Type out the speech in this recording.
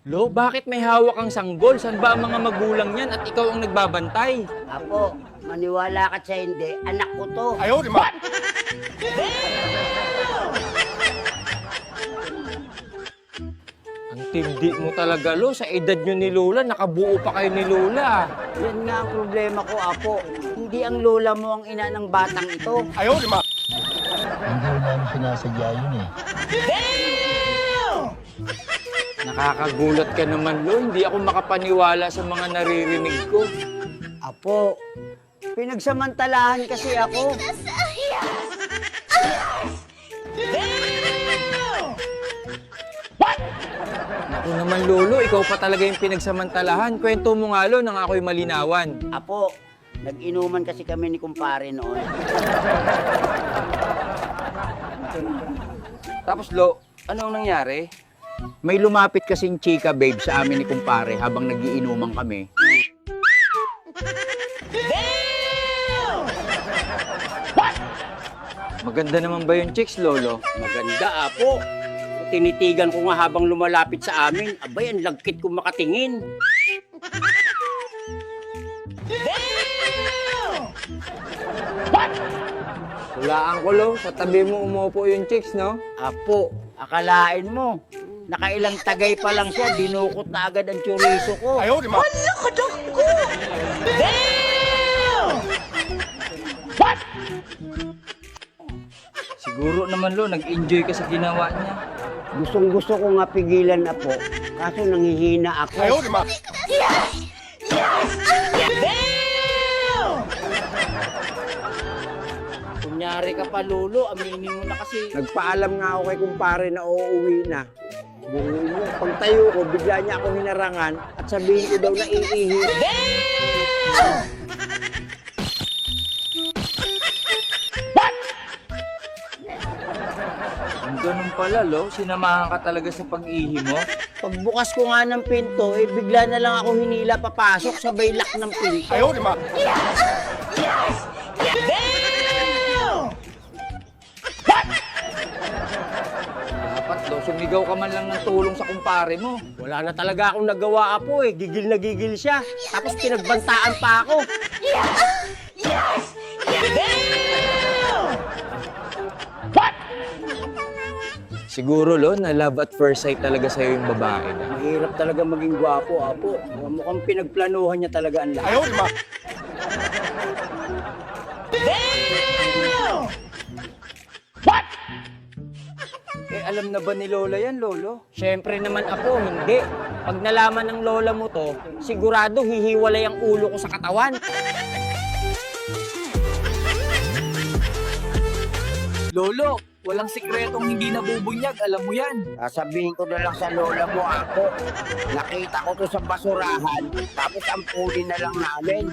Lo, bakit may hawak kang sanggol? Saan ba ang mga magulang niyan at ikaw ang nagbabantay? Apo, maniwala ka sa hindi, anak ko to. Ayaw, di ba? Ang tindi mo talaga, Lo. Sa edad nyo ni Lola, nakabuo pa kayo ni Lola. Yan nga ang problema ko, Apo. Hindi ang lola mo ang ina ng batang ito. Ayaw, di ba? Hindi ko namin sinasadya yun eh. Nakakagulat ka naman, Lo. Hindi ako makapaniwala sa mga naririnig ko. Apo, pinagsamantalahan kasi ako. Naku naman, Lolo. Ikaw pa talaga yung pinagsamantalahan. Kwento mo nga, Lo, nang ako'y malinawan. Apo, nag-inuman kasi kami ni kumpare noon. Tapos, Lo, anong nangyari? May lumapit kasing chika, babe, sa amin ni kumpare habang nagiinuman kami. Maganda naman ba yung chicks, Lolo? Maganda, Apo. Tinitigan ko nga habang lumalapit sa amin. Abay, ang lagkit kong makatingin. Hulaan ko, Lo. Sa tabi mo umupo yung chicks, no? Apo, akalain mo. Nakailang tagay pa lang siya, dinukot na agad ang chorizo ko. Ayaw, di ba? Siguro naman, Lo, nag-enjoy ka sa ginawa niya. Gustong gusto ko nga pigilan, Apo. Kaso nanghihina ako. Ayaw, di ba? Kunyari ka pa, Lolo. Aminin mo na kasi. Nagpaalam nga ako kay kumpare na uuwi na. Buhay mo, pagtayo ko, bigla niya ako hinarangan at sabihin ko daw na iihi. Ang ganun pala, Lo. Sinamahan ka talaga sa pag-ihi mo. Pagbukas ko nga ng pinto, bigla na lang ako hinila papasok sa baylak ng pinto. Ayaw, di ba? Dapat, Lo, sumigaw ka man lang ng tulong sa kumpare mo. Wala na talaga akong nagawa, Apo eh. Gigil na gigil siya. Tapos pinagbantaan pa ako. Siguro, Lo, na love at first sight talaga sa'yo yung babae na. Mahirap talaga maging gwapo, Apo. Mukhang pinagplanuhan niya talaga ang lahat. Ayaw, di ba? Eh, alam na ba ni Lola yan, Lolo? Siyempre naman, Apo, hindi. Pag nalaman ng lola mo to, sigurado hihiwalay ang ulo ko sa katawan. Lolo, walang sikretong hindi nabubunyag, alam mo yan. Sasabihin ko na lang sa lola mo, Apo. Nakita ko to sa basurahan, tapos ampulin na lang namin.